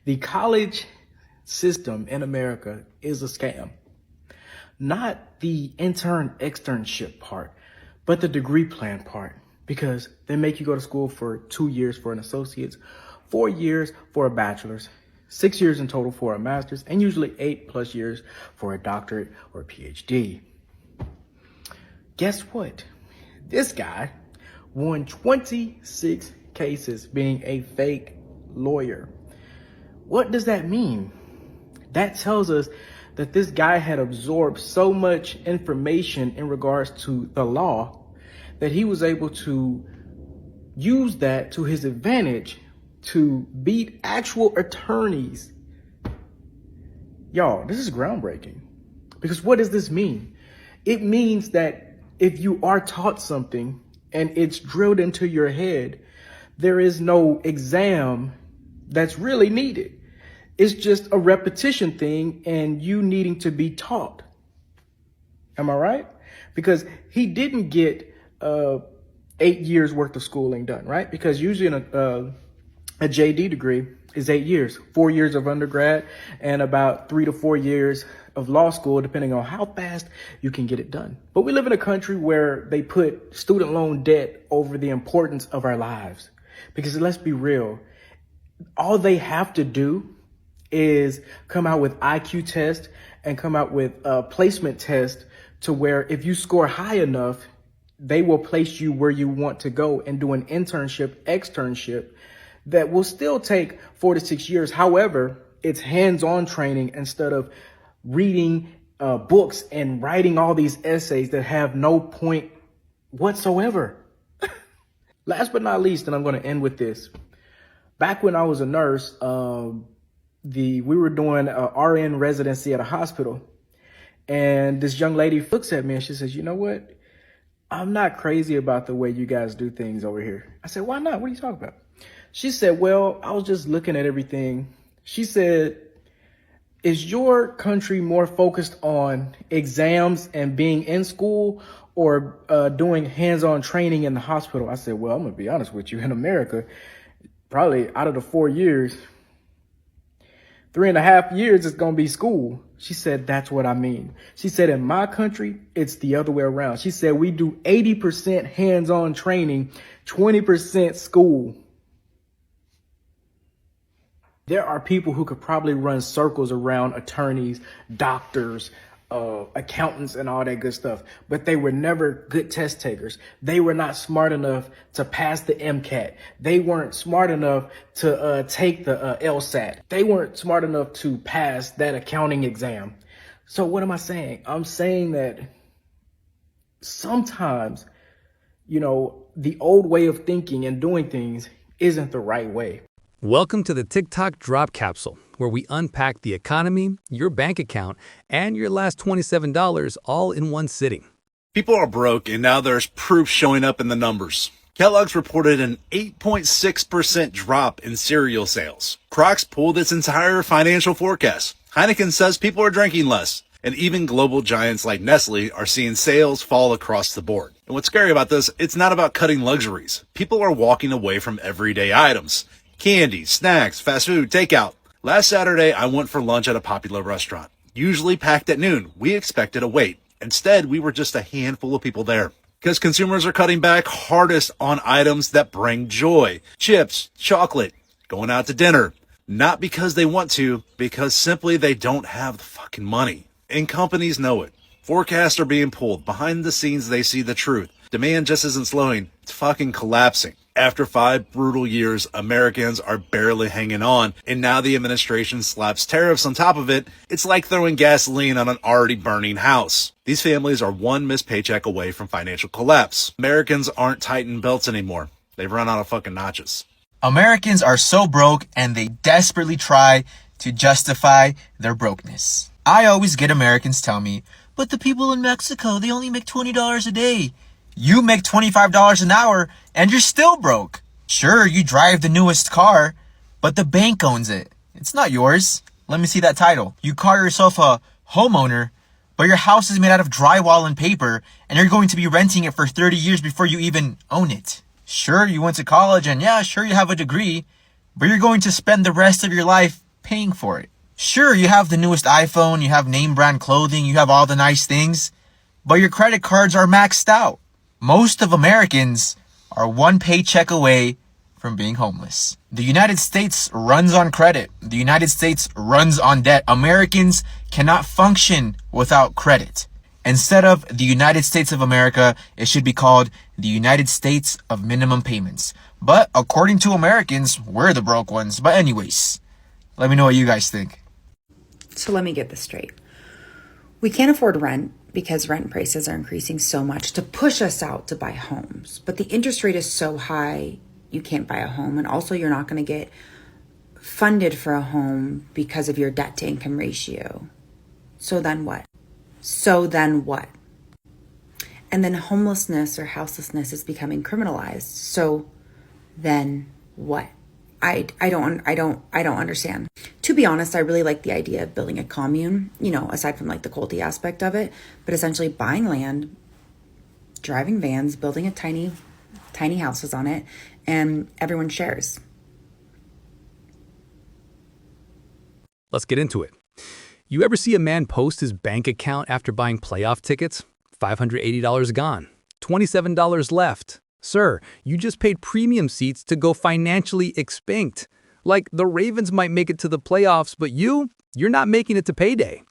The college system in America is a scam. Not the externship part, but the degree plan part, because they make you go to school for 2 years for an associate's, 4 years for a bachelor's, 6 years in total for a master's, and usually 8+ years for a doctorate or a PhD. Guess what? This guy won 26 cases being a fake lawyer. What does that mean? That tells us that this guy had absorbed so much information in regards to the law that he was able to use that to his advantage to beat actual attorneys. Y'all, this is groundbreaking. Because what does this mean? It means that if you are taught something and it's drilled into your head, there is no exam that's really needed. It's just a repetition thing and you needing to be taught. Am I right? Because he didn't get 8 years worth of schooling done, right? Because usually a JD degree is 8 years, 4 years of undergrad and about 3 to 4 years of law school, depending on how fast you can get it done. But we live in a country where they put student loan debt over the importance of our lives. Because let's be real, all they have to do is come out with IQ tests and come out with a placement test to where if you score high enough, they will place you where you want to go and do an externship that will still take 4 to 6 years. However, it's hands-on training instead of reading books and writing all these essays that have no point whatsoever. Last but not least, and I'm going to end with this. Back when I was a nurse, we were doing a RN residency at a hospital. And this young lady looks at me and she says, "You know what? I'm not crazy about the way you guys do things over here." I said, "Why not? What are you talking about?" She said, "Well, I was just looking at everything." She said, "Is your country more focused on exams and being in school or doing hands-on training in the hospital?" I said, "Well, I'm going to be honest with you. In America, probably out of the 4 years, 3.5 years is going to be school." She said, "That's what I mean." She said, "In my country, it's the other way around." She said, "We do 80% hands-on training, 20% school." There are people who could probably run circles around attorneys, doctors, accountants, and all that good stuff, but they were never good test takers. They were not smart enough to pass the MCAT. They weren't smart enough to take the LSAT. They weren't smart enough to pass that accounting exam. So what am I saying? I'm saying that sometimes, the old way of thinking and doing things isn't the right way. Welcome to the TikTok Drop Capsule, where we unpack the economy, your bank account, and your last $27 all in one sitting. People are broke, and now there's proof showing up in the numbers. Kellogg's reported an 8.6% drop in cereal sales. Crocs pulled its entire financial forecast. Heineken says people are drinking less. And even global giants like Nestle are seeing sales fall across the board. And what's scary about this, it's not about cutting luxuries. People are walking away from everyday items. Candy, snacks, fast food, takeout. Last Saturday, I went for lunch at a popular restaurant. Usually packed at noon, we expected a wait. Instead, we were just a handful of people there. Because consumers are cutting back hardest on items that bring joy. Chips, chocolate, going out to dinner. Not because they want to, because simply they don't have the fucking money. And companies know it. Forecasts are being pulled. Behind the scenes, they see the truth. Demand just isn't slowing. It's fucking collapsing. After 5 brutal years, Americans are barely hanging on, and now the administration slaps tariffs on top of it. It's like throwing gasoline on an already burning house. These families are one missed paycheck away from financial collapse. Americans aren't tightening belts anymore. They've run out of fucking notches. Americans are so broke, and they desperately try to justify their brokenness. I always get Americans tell me, "But the people in Mexico, they only make $20 a day." You make $25 an hour and you're still broke. Sure, you drive the newest car, but the bank owns it. It's not yours. Let me see that title. You call yourself a homeowner, but your house is made out of drywall and paper, and you're going to be renting it for 30 years before you even own it. Sure, you went to college, and yeah, sure, you have a degree, but you're going to spend the rest of your life paying for it. Sure, you have the newest iPhone, you have name brand clothing, you have all the nice things, but your credit cards are maxed out. Most of Americans are one paycheck away from being homeless. The United States runs on credit. The United States runs on debt. Americans cannot function without credit. Instead of the United States of America, it should be called the United States of Minimum Payments. But according to Americans, we're the broke ones. But anyways, let me know what you guys think. So let me get this straight. We can't afford rent because rent prices are increasing so much to push us out to buy homes. But the interest rate is so high, you can't buy a home. And also you're not going to get funded for a home because of your debt to income ratio. So then what? And then homelessness or houselessness is becoming criminalized. So then what? I don't understand. To be honest, I really like the idea of building a commune, aside from like the culty aspect of it, but essentially buying land, driving vans, building a tiny houses on it, and everyone shares. Let's get into it. You ever see a man post his bank account after buying playoff tickets? $580 gone, $27 left. Sir, you just paid premium seats to go financially extinct. Like the Ravens might make it to the playoffs, but you're not making it to payday.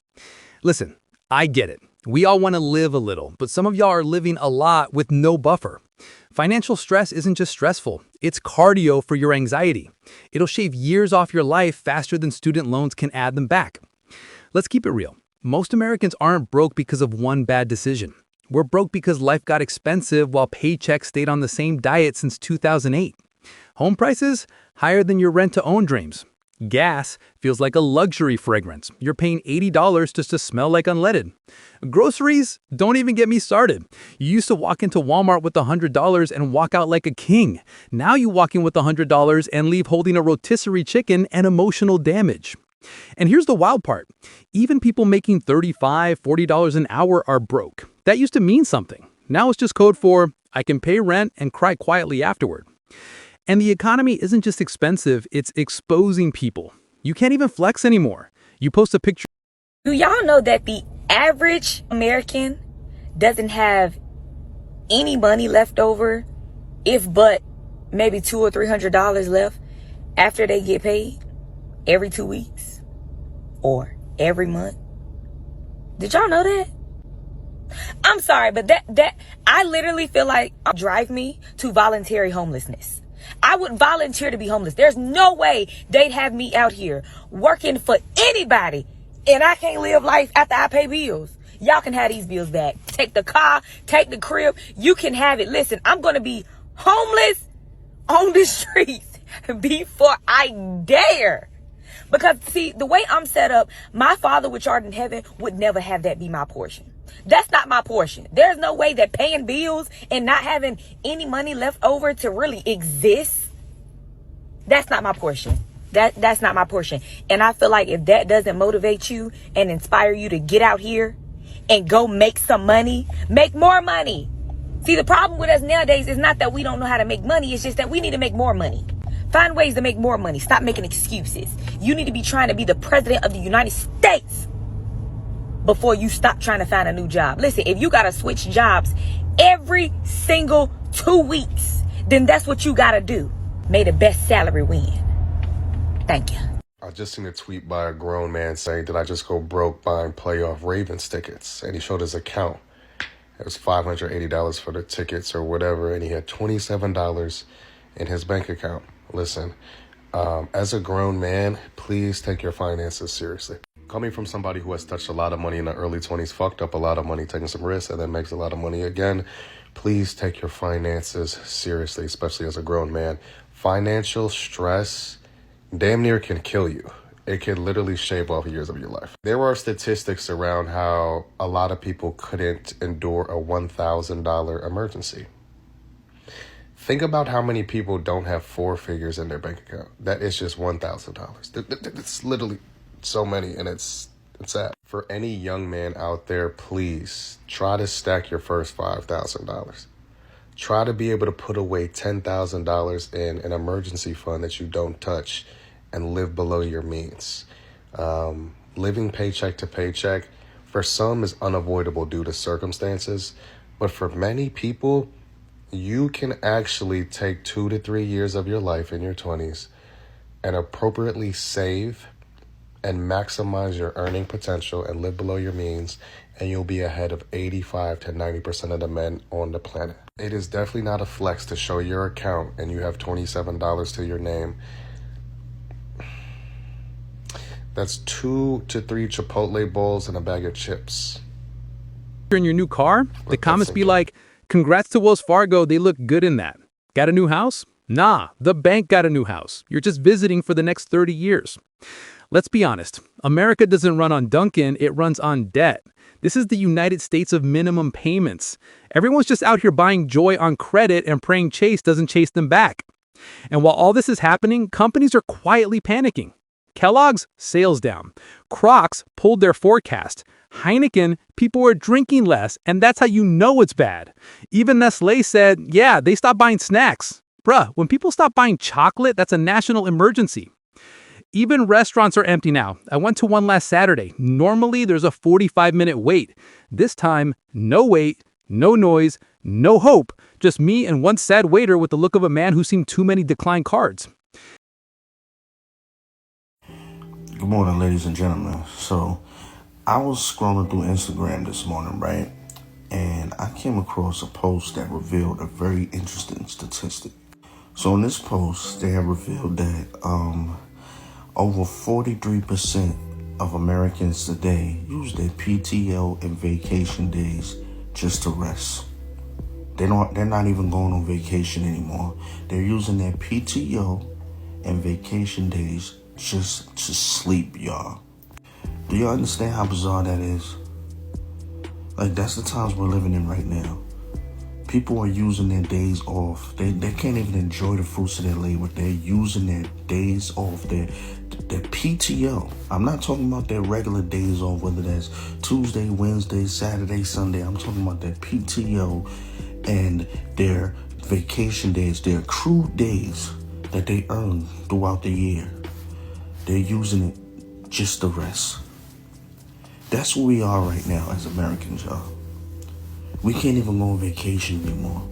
Listen, I get it. We all want to live a little, but some of y'all are living a lot with no buffer. Financial stress isn't just stressful, it's cardio for your anxiety. It'll shave years off your life faster than student loans can add them back. Let's keep it real. Most Americans aren't broke because of one bad decision. We're broke because life got expensive while paychecks stayed on the same diet since 2008. Home prices? Higher than your rent-to-own dreams. Gas feels like a luxury fragrance. You're paying $80 just to smell like unleaded. Groceries? Don't even get me started. You used to walk into Walmart with $100 and walk out like a king. Now you walk in with $100 and leave holding a rotisserie chicken and emotional damage. And here's the wild part. Even people making $35, $40 an hour are broke. That used to mean something. Now it's just code for, I can pay rent and cry quietly afterward. And the economy isn't just expensive, it's exposing people. You can't even flex anymore. You post a picture. Do y'all know that the average American doesn't have any money left over, if but maybe $200 or $300 left after they get paid every 2 weeks or every month? Did y'all know that? I'm sorry, but that I literally feel like drive me to voluntary homelessness. I would volunteer to be homeless. There's no way they'd have me out here working for anybody and I can't live life after I pay bills. Y'all can have these bills back. Take the car, take the crib. You can have it. Listen, I'm going to be homeless on the streets before I dare. Because, see, the way I'm set up, my Father which art in heaven would never have that be my portion. That's not my portion. There's no way that paying bills and not having any money left over to really exist, that's not my portion. That's not my portion. And I feel like if that doesn't motivate you and inspire you to get out here and go make some money, make more money. See, the problem with us nowadays is not that we don't know how to make money. It's just that we need to make more money. Find ways to make more money. Stop making excuses. You need to be trying to be the president of the United States before you stop trying to find a new job. Listen, if you got to switch jobs every single 2 weeks, then that's what you got to do. May the best salary win. Thank you. I just seen a tweet by a grown man saying, did I just go broke buying playoff Ravens tickets? And he showed his account. It was $580 for the tickets or whatever, and he had $27 in his bank account. Listen, as a grown man, please take your finances seriously. Coming from somebody who has touched a lot of money in the early 20s, fucked up a lot of money, taking some risks, and then makes a lot of money again, please take your finances seriously, especially as a grown man. Financial stress damn near can kill you. It can literally shave off years of your life. There are statistics around how a lot of people couldn't endure a $1,000 emergency. Think about how many people don't have 4 figures in their bank account. That is just $1,000. It's literally so many, and it's sad. For any young man out there, please try to stack your first $5,000. Try to be able to put away $10,000 in an emergency fund that you don't touch and live below your means. Living paycheck to paycheck, for some, is unavoidable due to circumstances, but for many people, you can actually take 2 to 3 years of your life in your 20s and appropriately save and maximize your earning potential and live below your means, and you'll be ahead of 85 to 90% of the men on the planet. It is definitely not a flex to show your account and you have $27 to your name. That's 2 to 3 Chipotle bowls and a bag of chips. In your new car, the Let that comments sink be in. like, congrats to Wells Fargo, they look good in that. Got a new house? Nah, the bank got a new house. You're just visiting for the next 30 years. Let's be honest, America doesn't run on Dunkin', it runs on debt. This is the United States of minimum payments. Everyone's just out here buying joy on credit and praying Chase doesn't chase them back. And while all this is happening, companies are quietly panicking. Kellogg's, sales down. Crocs pulled their forecast. Heineken, people are drinking less, and that's how you know it's bad. Even Nestle said, yeah, they stopped buying snacks. Bruh, when people stop buying chocolate, that's a national emergency. Even restaurants are empty now. I went to one last Saturday. Normally, there's a 45-minute wait. This time, no wait, no noise, no hope. Just me and one sad waiter with the look of a man who seen too many declined cards. Good morning, ladies and gentlemen. So, I was scrolling through Instagram this morning, right? And I came across a post that revealed a very interesting statistic. So, in this post, they have revealed that over 43% of Americans today use their PTO and vacation days just to rest. They're not even going on vacation anymore. They're using their PTO and vacation days just to sleep, y'all. Do y'all understand how bizarre that is? Like, that's the times we're living in right now. People are using their days off. They can't even enjoy the fruits of their labor. They're using their days off, their PTO. I'm not talking about their regular days off, whether that's Tuesday, Wednesday, Saturday, Sunday. I'm talking about their PTO and their vacation days, their accrued days that they earn throughout the year. They're using it just to rest. That's where we are right now as Americans, y'all. We can't even go on vacation anymore.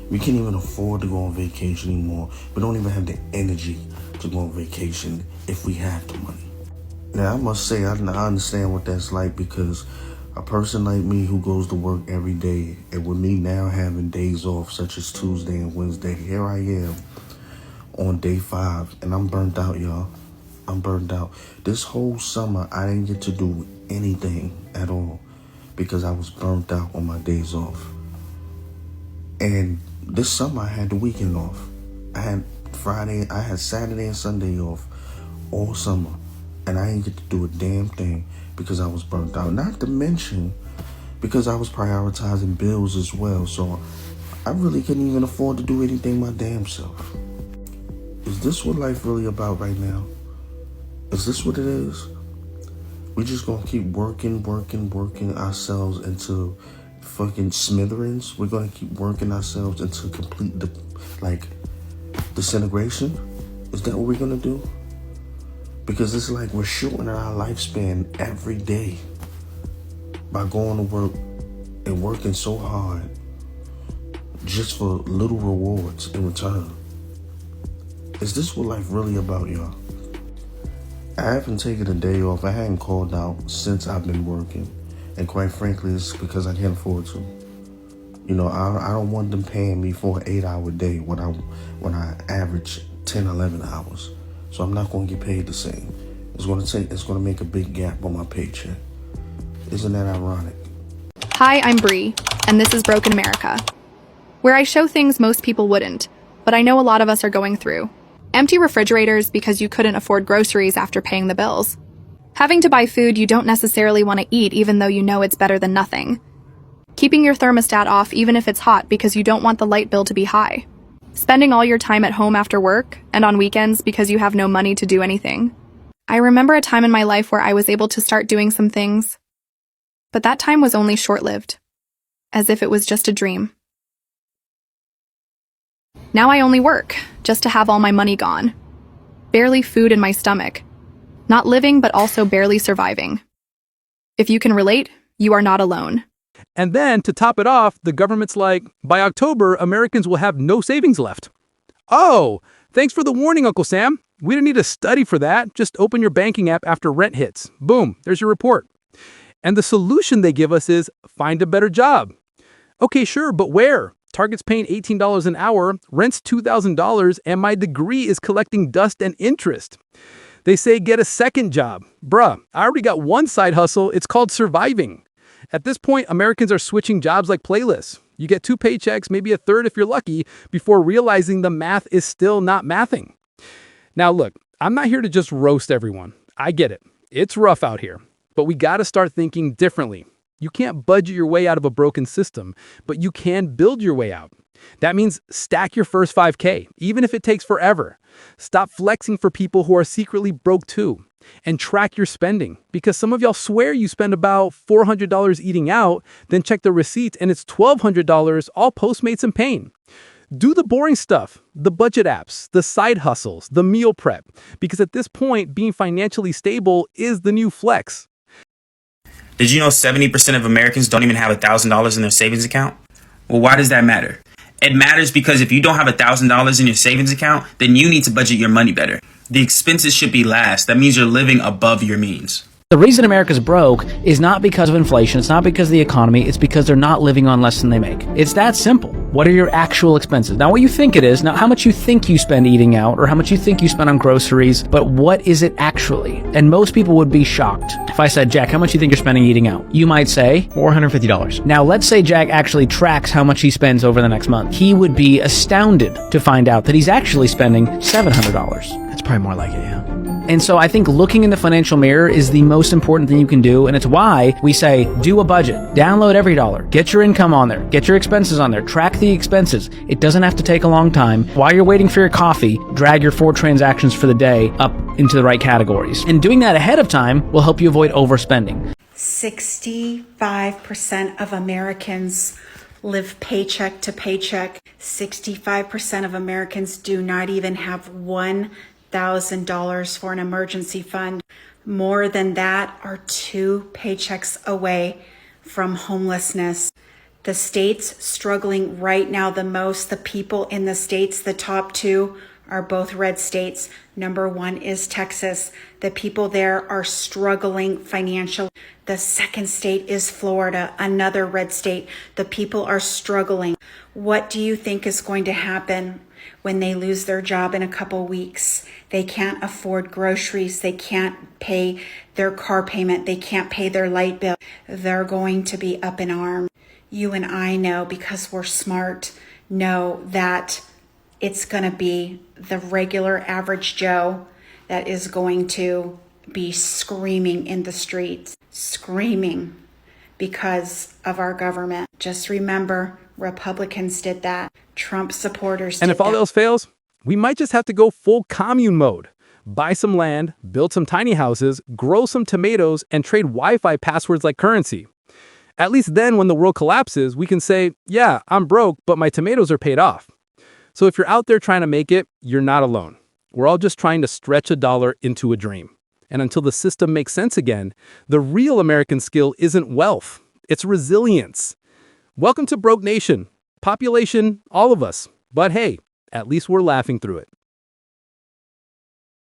We can't even afford to go on vacation anymore. We don't even have the energy to go on vacation if we have the money. Now, I must say, I understand what that's like, because a person like me who goes to work every day, and with me now having days off, such as Tuesday and Wednesday, here I am on day 5, and I'm burnt out, y'all. I'm burned out. This whole summer, I didn't get to do anything at all because I was burnt out on my days off. And this summer, I had the weekend off. I had Saturday and Sunday off all summer. And I didn't get to do a damn thing because I was burnt out. Not to mention, because I was prioritizing bills as well. So I really couldn't even afford to do anything my damn self. Is this what life really about right now? Is this what it is? We just gonna keep working ourselves into fucking smithereens? We're gonna keep working ourselves into complete, disintegration? Is that what we're gonna do? Because it's like we're shortening our lifespan every day by going to work and working so hard just for little rewards in return. Is this what life really about, y'all? I haven't taken a day off. I hadn't called out since I've been working. And quite frankly, it's because I can't afford to. You know, I don't want them paying me for an 8-hour day when I average 10, 11 hours. So I'm not going to get paid the same. It's going to make a big gap on my paycheck. Isn't that ironic? Hi, I'm Bree, and this is Broken America, where I show things most people wouldn't, but I know a lot of us are going through. Empty refrigerators because you couldn't afford groceries after paying the bills. Having to buy food you don't necessarily want to eat even though you know it's better than nothing. Keeping your thermostat off even if it's hot because you don't want the light bill to be high. Spending all your time at home after work and on weekends because you have no money to do anything. I remember a time in my life where I was able to start doing some things, but that time was only short-lived, as if it was just a dream. Now I only work, just to have all my money gone. barely food in my stomach. Not living, but also barely surviving. If you can relate, you are not alone. And then, to top it off, the government's like, by October, Americans will have no savings left. Oh, thanks for the warning, Uncle Sam. We didn't need a study for that. Just open your banking app after rent hits. Boom, there's your report. And the solution they give us is find a better job. Okay, sure, but where? Target's paying $18 an hour, rent's $2,000, and my degree is collecting dust and interest. They say get a second job. Bruh, I already got one side hustle. It's called surviving. At this point, Americans are switching jobs like playlists. You get 2 paychecks, maybe a third if you're lucky, before realizing the math is still not mathing. Now look, I'm not here to just roast everyone. I get it. It's rough out here. But we got to start thinking differently. You can't budget your way out of a broken system, but you can build your way out. That means stack your first 5K, even if it takes forever. Stop flexing for people who are secretly broke too. And track your spending, because some of y'all swear you spend about $400 eating out, then check the receipts and it's $1,200, all Postmates and pain. Do the boring stuff, the budget apps, the side hustles, the meal prep, because at this point, being financially stable is the new flex. Did you know 70% of Americans don't even have $1,000 in their savings account? Well, why does that matter? It matters because if you don't have $1,000 in your savings account, then you need to budget your money better. The expenses should be last. That means you're living above your means. The reason America's broke is not because of inflation, it's not because of the economy, it's because they're not living on less than they make. It's that simple. What are your actual expenses? Not what you think it is, not how much you think you spend eating out or how much you think you spend on groceries, but what is it actually? And most people would be shocked. If I said, Jack, how much do you think you're spending eating out? You might say $450. Now, let's say Jack actually tracks how much he spends over the next month. He would be astounded to find out that he's actually spending $700. That's probably more like it, yeah. And so I think looking in the financial mirror is the most important thing you can do. And it's why we say, do a budget, download every dollar, get your income on there, get your expenses on there, track the expenses. It doesn't have to take a long time. While you're waiting for your coffee, drag your 4 transactions for the day up into the right categories. And doing that ahead of time will help you avoid overspending. 65% of Americans live paycheck to paycheck. 65% of Americans do not even have $1,000 for an emergency fund. More than that are 2 paychecks away from homelessness. The states struggling right now the most, the people in the states, the top 2 are both red states. Number 1 is Texas. The people there are struggling financially. The second state is Florida, another red state. The people are struggling. What do you think is going to happen when they lose their job in a couple weeks? They can't afford groceries. They can't pay their car payment. They can't pay their light bill. They're going to be up in arms. You and I know, because we're smart, know that it's going to be the regular average Joe that is going to be screaming in the streets, screaming because of our government. Just remember, Republicans did that. Trump supporters did that. And if all else fails, we might just have to go full commune mode. Buy some land, build some tiny houses, grow some tomatoes, and trade Wi-Fi passwords like currency. At least then, when the world collapses, we can say, yeah, I'm broke, but my tomatoes are paid off. So if you're out there trying to make it, you're not alone. We're all just trying to stretch a dollar into a dream. And until the system makes sense again, the real American skill isn't wealth, it's resilience. Welcome to Broke Nation. Population, all of us. But hey, at least we're laughing through it.